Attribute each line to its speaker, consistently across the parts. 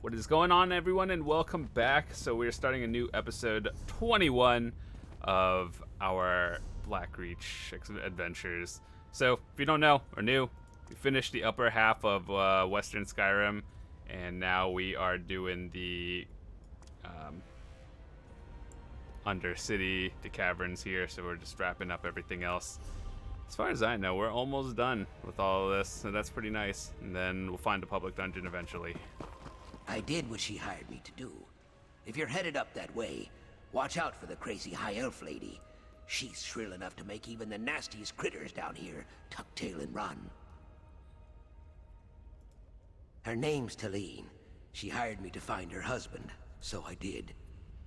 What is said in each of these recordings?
Speaker 1: What is going on, everyone, and welcome back. So we're starting a new episode 21 of our Blackreach adventures. So if you don't know or new, we finished the upper half of Western Skyrim, and now we are doing the Undercity, the caverns here. So we're just wrapping up everything else. As far as I know, we're almost done with all of this, so that's pretty nice. And then we'll find a public dungeon eventually.
Speaker 2: I did what she hired me to do. If you're headed up that way, watch out for the crazy high elf lady. She's shrill enough to make even the nastiest critters down here tuck tail and run. Her name's Talene. She hired me to find her husband, so I did.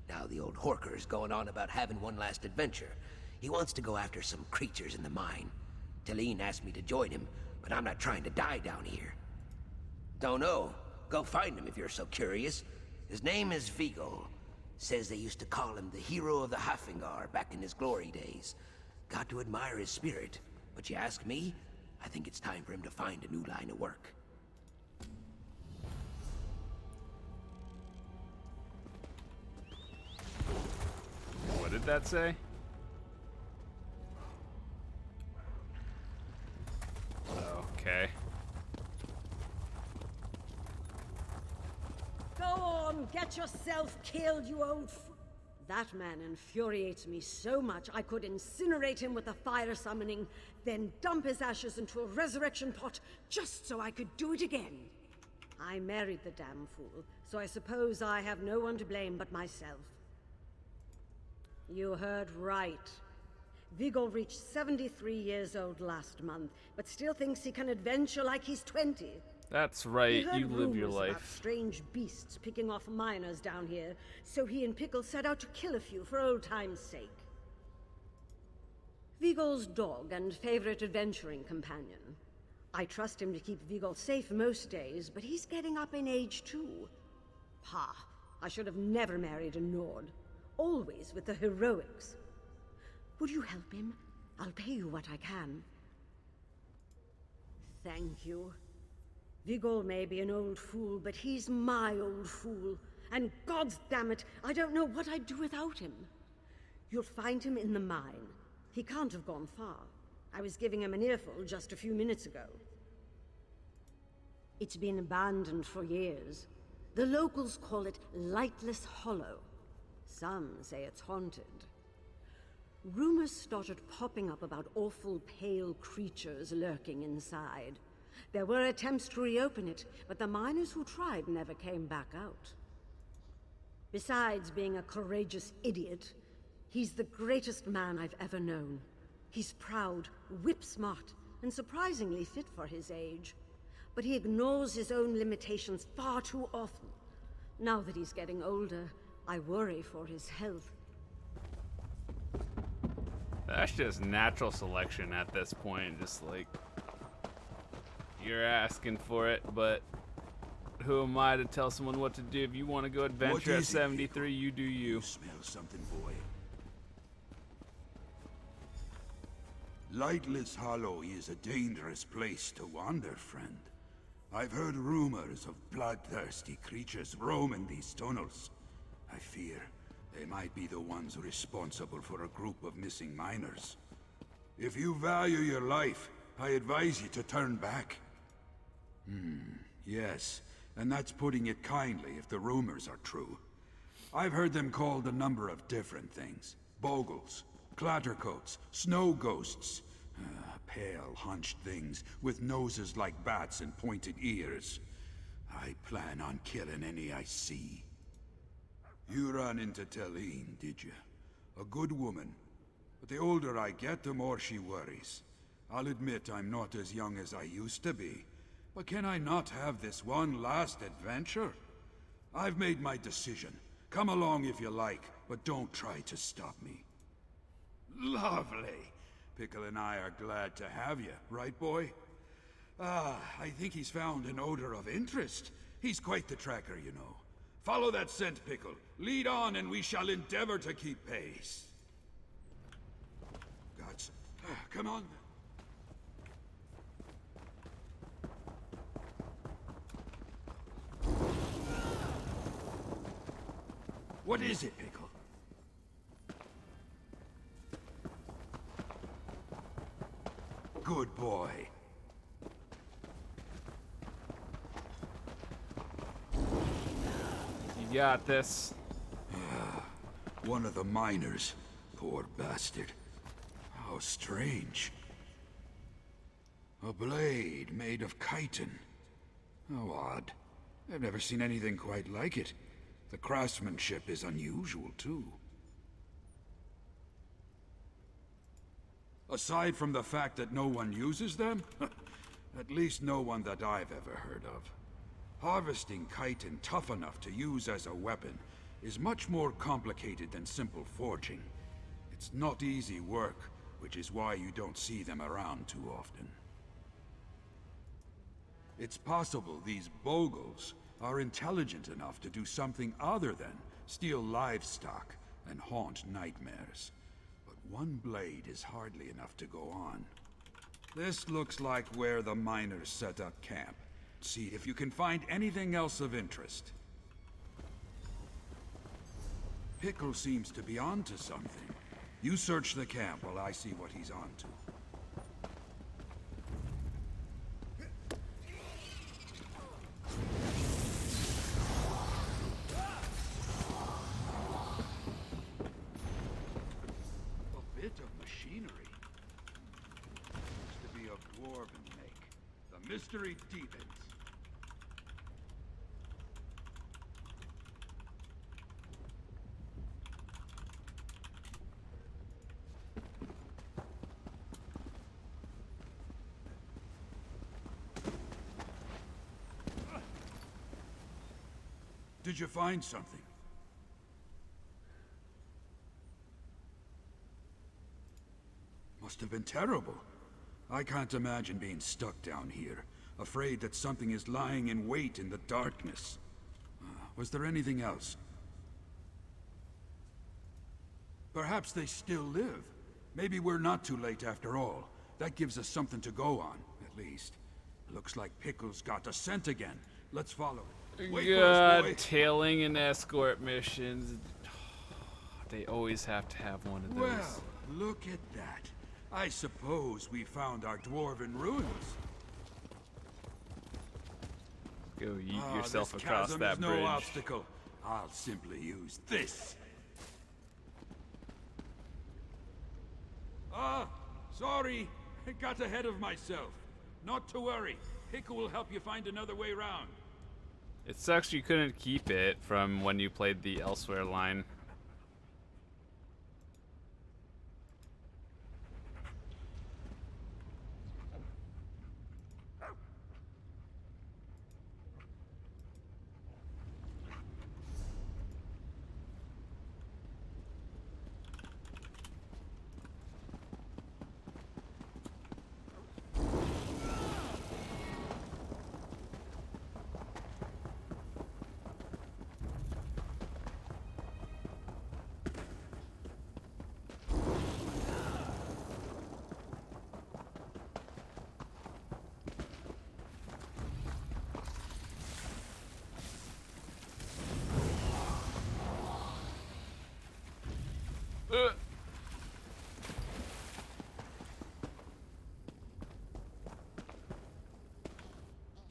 Speaker 2: Now the old horker's going on about having one last adventure. He wants to go after some creatures in the mine. Talene asked me to join him, but I'm not trying to die down here. Don't know. Go find him if you're so curious. His name is Vigol. Says they used to call him the hero of the Hafingar back in his glory days. Got to admire his spirit. But you ask me, I think it's time for him to find a new line of work.
Speaker 1: What did that say? Okay.
Speaker 3: Go on, get yourself killed, you old That man infuriates me so much I could incinerate him with a fire summoning, then dump his ashes into a resurrection pot just so I could do it again. I married the damn fool, so I suppose I have no one to blame but myself. You heard right. Vigol reached 73 years old last month, but still thinks he can adventure like he's 20.
Speaker 1: That's right, you live your life.
Speaker 3: About strange beasts picking off miners down here, so he and Pickle set out to kill a few for old time's sake. Vigol's dog and favorite adventuring companion. I trust him to keep Vigol safe most days, but he's getting up in age too. Ha! I should have never married a Nord. Always with the heroics. Would you help him? I'll pay you what I can. Thank you. Vigol may be an old fool, but he's my old fool. And gods damn it, I don't know what I'd do without him. You'll find him in the mine. He can't have gone far. I was giving him an earful just a few minutes ago. It's been abandoned for years. The locals call it Lightless Hollow. Some say it's haunted. Rumors started popping up about awful pale creatures lurking inside. There were attempts to reopen it, but the miners who tried never came back out. Besides being a courageous idiot, he's the greatest man I've ever known. He's proud, whip-smart, and surprisingly fit for his age. But he ignores his own limitations far too often. Now that he's getting older, I worry for his health.
Speaker 1: That's just natural selection at this point. Just like, you're asking for it, but who am I to tell someone what to do? If you want to go adventure at 73, you do you.
Speaker 4: You smell something, boy. Lightless Hollow is a dangerous place to wander, friend. I've heard rumors of bloodthirsty creatures roaming these tunnels. I fear they might be the ones responsible for a group of missing miners. If you value your life, I advise you to turn back. Yes, and that's putting it kindly if the rumors are true. I've heard them called a number of different things. Bogles, clattercoats, snow ghosts. Pale, hunched things with noses like bats and pointed ears. I plan on killing any I see. You ran into Talene, did you? A good woman. But the older I get, the more she worries. I'll admit I'm not as young as I used to be. But can I not have this one last adventure? I've made my decision. Come along if you like, but don't try to stop me. Lovely. Pickle and I are glad to have you, right, boy? I think he's found an odor of interest. He's quite the tracker, you know. Follow that scent, Pickle. Lead on, and we shall endeavor to keep pace. Gods, come on. What is it, Pickle? Good boy.
Speaker 1: You got this.
Speaker 4: One of the miners. Poor bastard. How strange. A blade made of chitin. How odd. I've never seen anything quite like it. The craftsmanship is unusual, too. Aside from the fact that no one uses them, at least no one that I've ever heard of. Harvesting chitin tough enough to use as a weapon is much more complicated than simple forging. It's not easy work, which is why you don't see them around too often. It's possible these Bogles are intelligent enough to do something other than steal livestock and haunt nightmares. But one blade is hardly enough to go on. This looks like where the miners set up camp. See if you can find anything else of interest. Pickle seems to be onto something. You search the camp while I see what he's onto. A bit of machinery. Seems to be of dwarven make. The mystery deepens. Did you find something? Must have been terrible. I can't imagine being stuck down here, afraid that something is lying in wait in the darkness. Was there anything else? Perhaps they still live. Maybe we're not too late after all. That gives us something to go on, at least. Looks like Pickle's got a scent again. Let's follow it. Wait for us, boy.
Speaker 1: Tailing and escort missions. They always have to have one of those.
Speaker 4: Well, look at that. I suppose we found our dwarven ruins.
Speaker 1: Go yeet yourself
Speaker 4: this
Speaker 1: across
Speaker 4: chasm
Speaker 1: that
Speaker 4: is
Speaker 1: bridge.
Speaker 4: no obstacle. I'll simply use this. Sorry. I got ahead of myself. Not to worry. Pickle will help you find another way round.
Speaker 1: It sucks you couldn't keep it from when you played the Elsewhere line.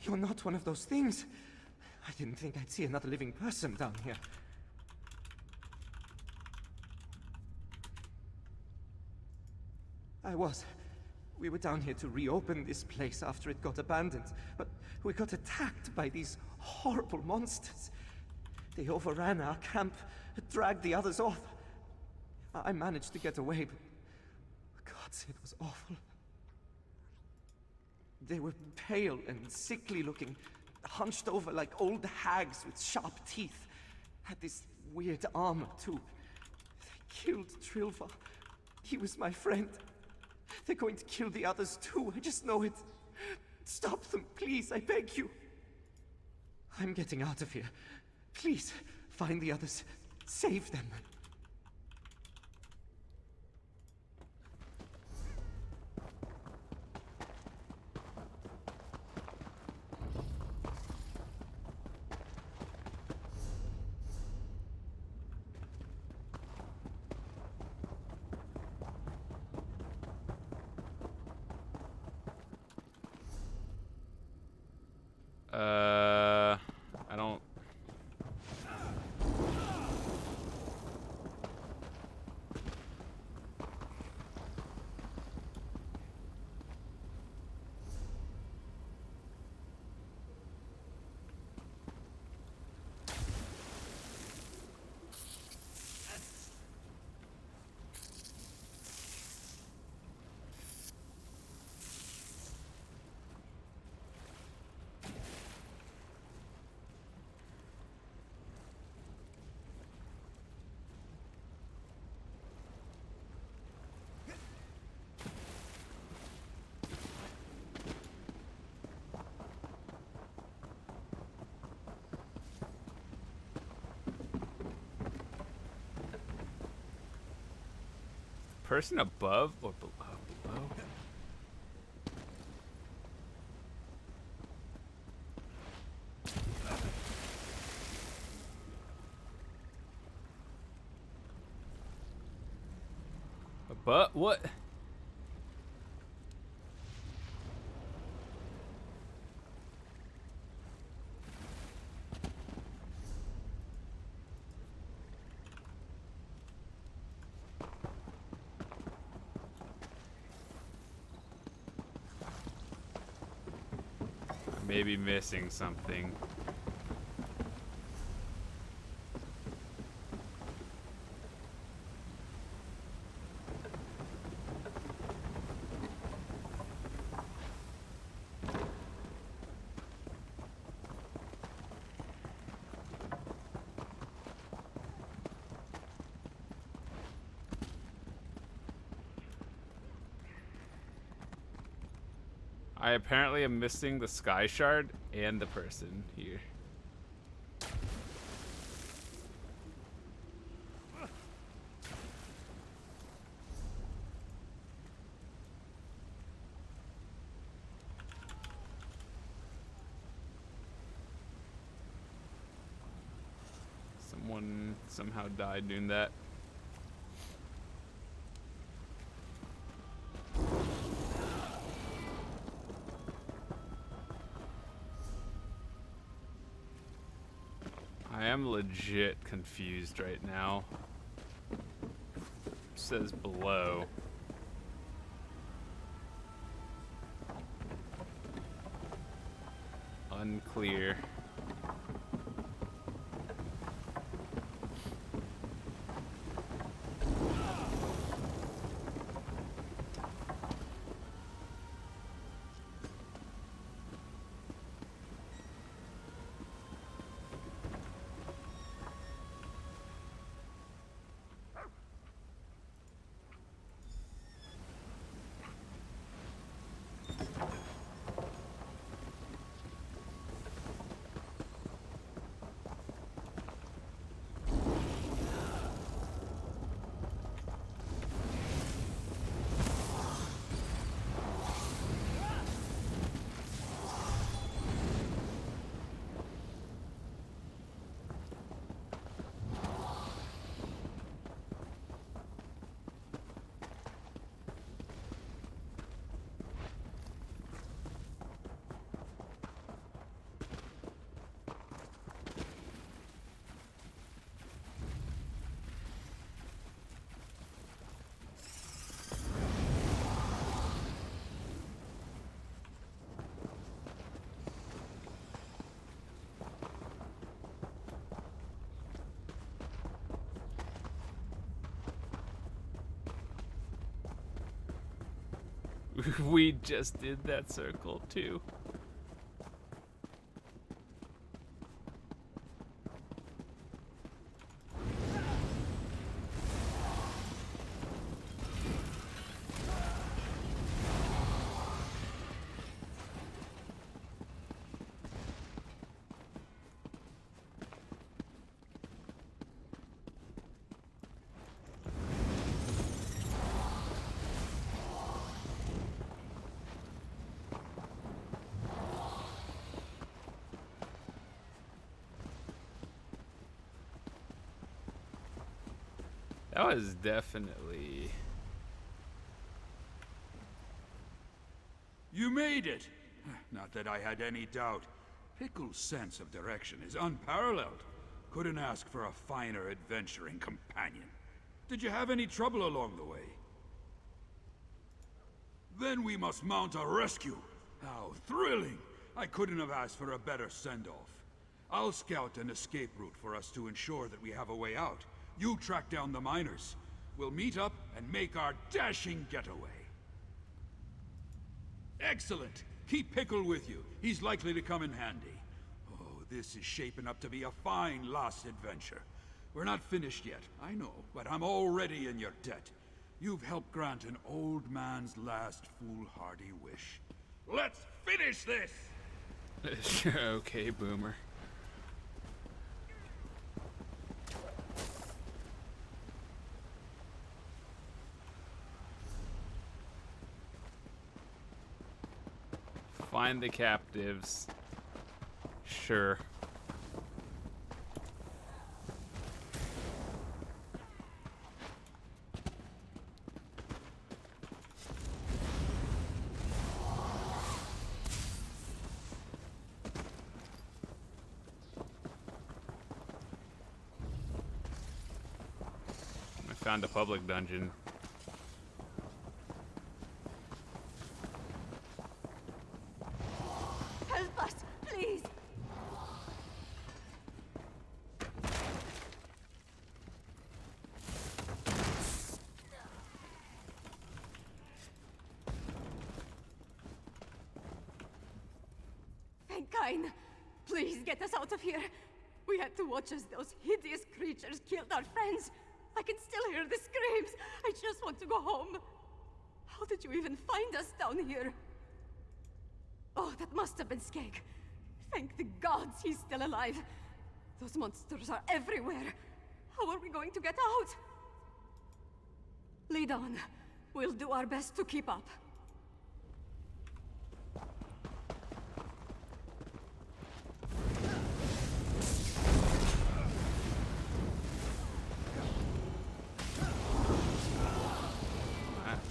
Speaker 5: You're not one of those things. I didn't think I'd see another living person down here. I was. We were down here to reopen this place after it got abandoned, but we got attacked by these horrible monsters. They overran our camp, dragged the others off. I managed to get away, but gods, it was awful. They were pale and sickly looking, hunched over like old hags with sharp teeth. Had this weird armor, too. They killed Trilva. He was my friend. They're going to kill the others, too. I just know it. Stop them, please, I beg you. I'm getting out of here. Please, find the others. Save them.
Speaker 1: person above or below? But what? I may be missing something. I apparently am missing the sky shard and the person here. Someone somehow died doing that. I am legit confused right now. It says below. Unclear. We just did that circle too. That was definitely...
Speaker 4: You made it! Not that I had any doubt. Pickle's sense of direction is unparalleled. Couldn't ask for a finer adventuring companion. Did you have any trouble along the way? Then we must mount a rescue. How thrilling! I couldn't have asked for a better send-off. I'll scout an escape route for us to ensure that we have a way out. You track down the miners. We'll meet up and make our dashing getaway. Excellent! Keep Pickle with you. He's likely to come in handy. Oh, this is shaping up to be a fine last adventure. We're not finished yet, I know, but I'm already in your debt. You've helped grant an old man's last foolhardy wish. Let's finish this!
Speaker 1: Okay, Boomer. Find the captives. Sure. I found a public dungeon.
Speaker 3: Help us, please!
Speaker 6: Thank Kyne. Please get us out of here. We had to watch as those hideous creatures killed our friends. I can still hear the screams. I just want to go home. How did you even find us down here? Oh, that must have been Skeg. Thank the gods he's still alive. Those monsters are everywhere. How are we going to get out? Lead on. We'll do our best to keep up.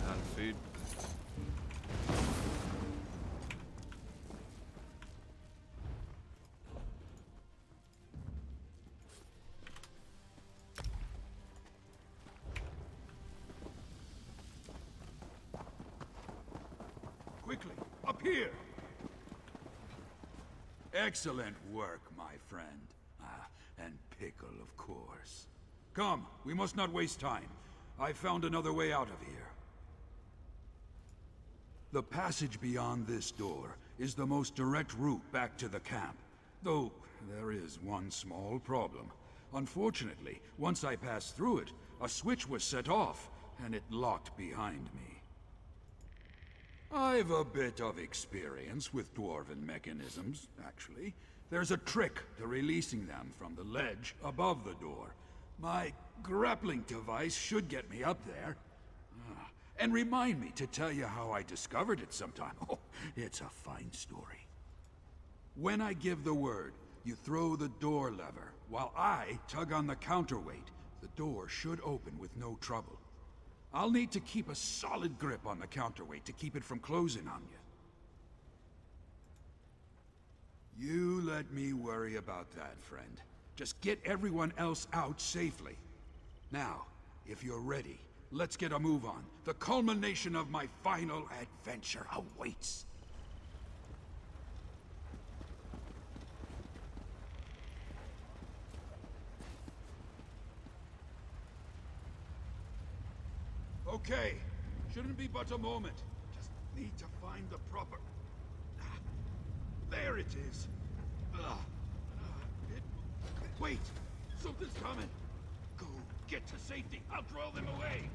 Speaker 1: Found food.
Speaker 4: Quickly, up here! Excellent work, my friend. And Pickle, of course. Come, we must not waste time. I found another way out of here. The passage beyond this door is the most direct route back to the camp. Though, there is one small problem. Unfortunately, once I passed through it, a switch was set off, and it locked behind me. I've a bit of experience with dwarven mechanisms, actually. There's a trick to releasing them from the ledge above the door. My grappling device should get me up there. And remind me to tell you how I discovered it sometime. Oh, it's a fine story. When I give the word, you throw the door lever, while I tug on the counterweight. The door should open with no trouble. I'll need to keep a solid grip on the counterweight to keep it from closing on you. You let me worry about that, friend. Just get everyone else out safely. Now, if you're ready, let's get a move on. The culmination of my final adventure awaits. Okay, shouldn't be but a moment. Just need to find the proper... There it is. Wait, something's coming. Go, get to safety. I'll draw them away.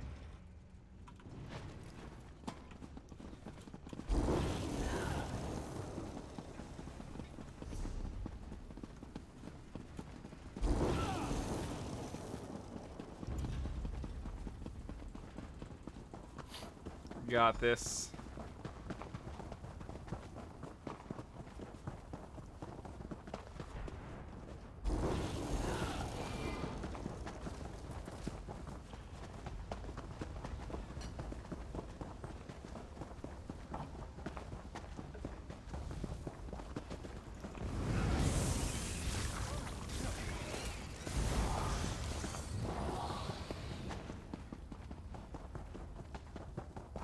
Speaker 1: Got this.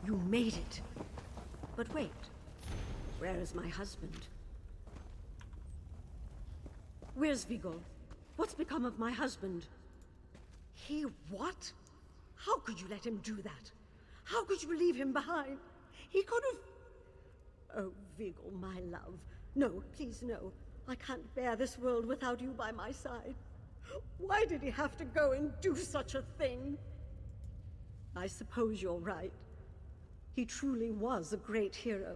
Speaker 3: You made it. But wait. Where is my husband? Where's Vigor? What's become of my husband? He what? How could you let him do that? How could you leave him behind? He could have... Oh, Vigor, my love. No, please no. I can't bear this world without you by my side. Why did he have to go and do such a thing? I suppose you're right. He truly was a great hero.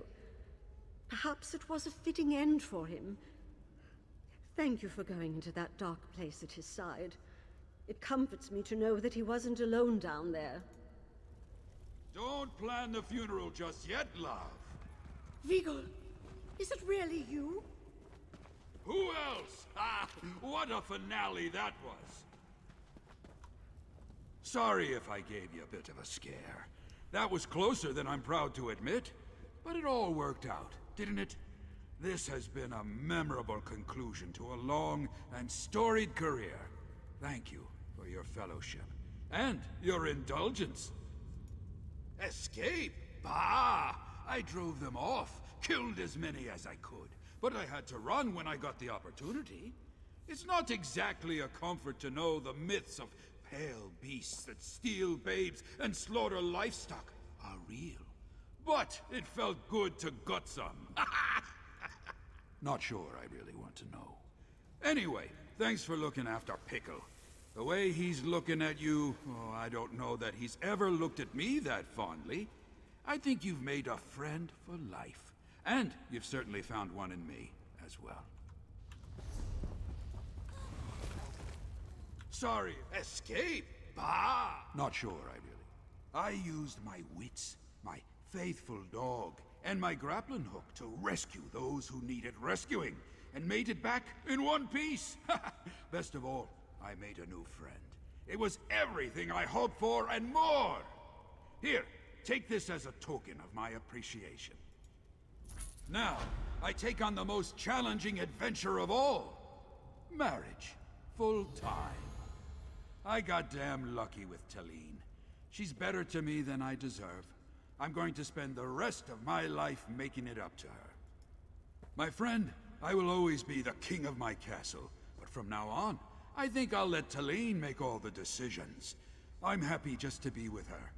Speaker 3: Perhaps it was a fitting end for him. Thank you for going into that dark place at his side. It comforts me to know that he wasn't alone down there.
Speaker 4: Don't plan the funeral just yet, love.
Speaker 3: Vigor, Is it really you?
Speaker 4: Who else? Ah, what a finale that was. Sorry if I gave you a bit of a scare. That was closer than I'm proud to admit. But it all worked out, didn't it? This has been a memorable conclusion to a long and storied career. Thank you for your fellowship. And your indulgence. Escape? Bah! I drove them off, killed as many as I could. But I had to run when I got the opportunity. It's not exactly a comfort to know the myths of pale beasts that steal babes and slaughter livestock are real. But it felt good to gut some. Not sure I really want to know. Anyway, thanks for looking after Pickle. The way he's looking at you, oh, I don't know that he's ever looked at me that fondly. I think you've made a friend for life. And you've certainly found one in me as well. Sorry, escape? Bah! Not sure, I used my wits, my faithful dog, and my grappling hook to rescue those who needed rescuing, and made it back in one piece. Best of all, I made a new friend. It was everything I hoped for and more. Here, take this as a token of my appreciation. Now, I take on the most challenging adventure of all. Marriage. Full time. I got damn lucky with Talene. She's better to me than I deserve. I'm going to spend the rest of my life making it up to her. My friend, I will always be the king of my castle, but from now on, I think I'll let Talene make all the decisions. I'm happy just to be with her.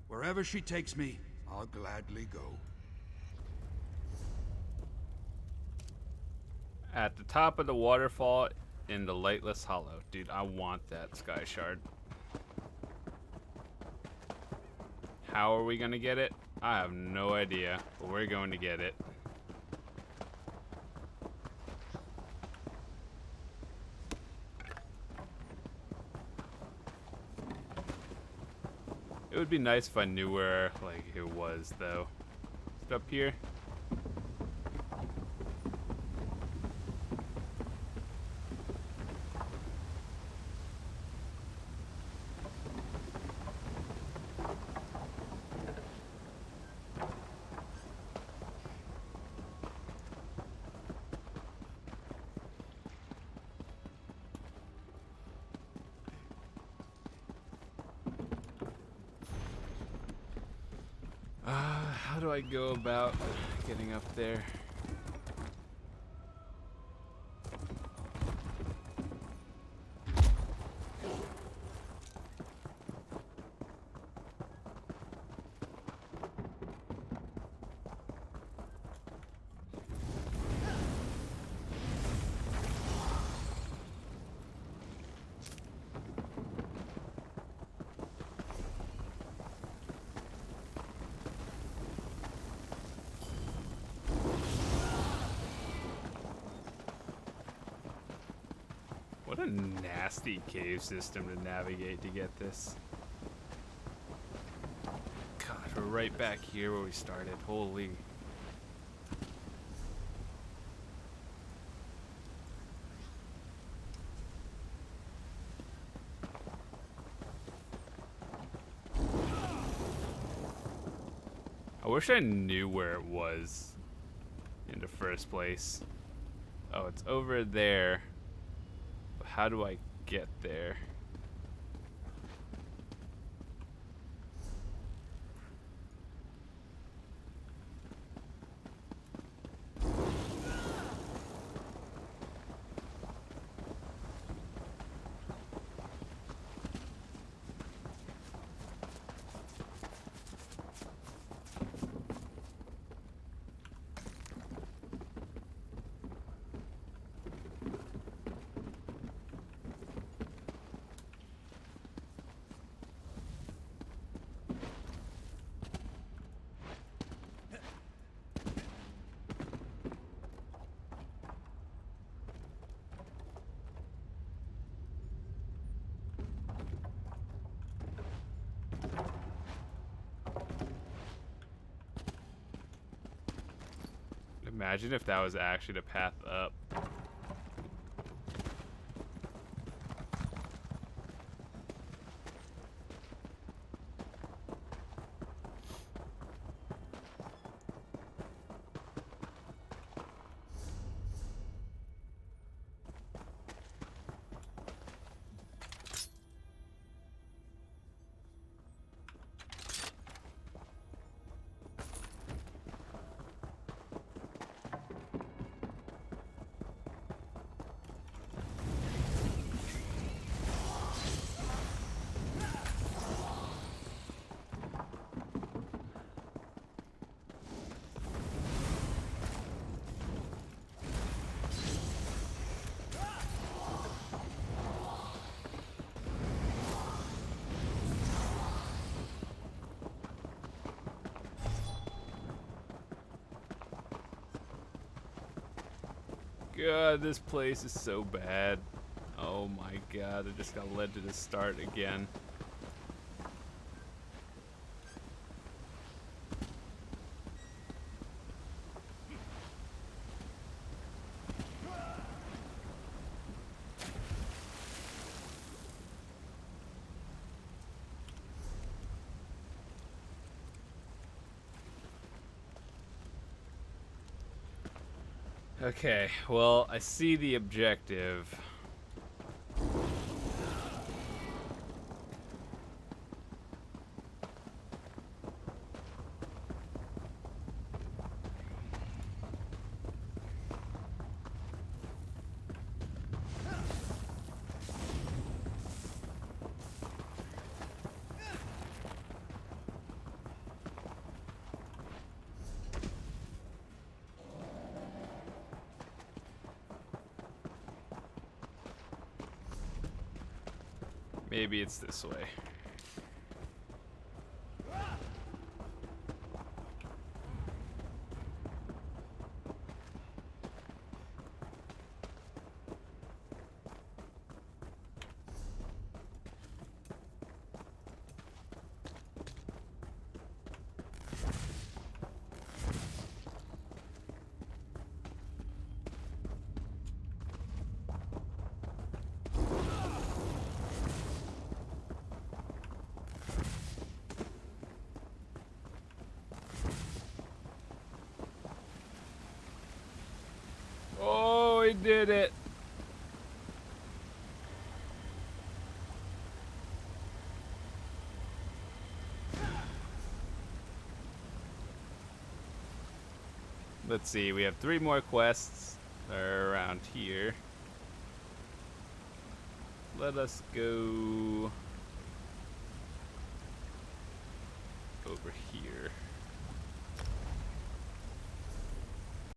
Speaker 4: Wherever she takes me, I'll gladly go.
Speaker 1: At the top of the waterfall in the Lightless Hollow. Dude, I want that sky shard. How are we gonna get it? I have no idea, but we're going to get it. It would be nice if I knew where, like, it was, though. Is it up here? How do I go about getting up there? What a nasty cave system to navigate to get this. God, we're right back here where we started. Holy. I wish I knew where it was in the first place. Oh, it's over there. How do I get there? Imagine if that was actually the path up. God, this place is so bad. Oh my god, I just got led to the start again. Okay, well, I see the objective. Maybe it's this way. Oh, he did it. Let's see, we have 3 more quests that are around here. Let us go over here.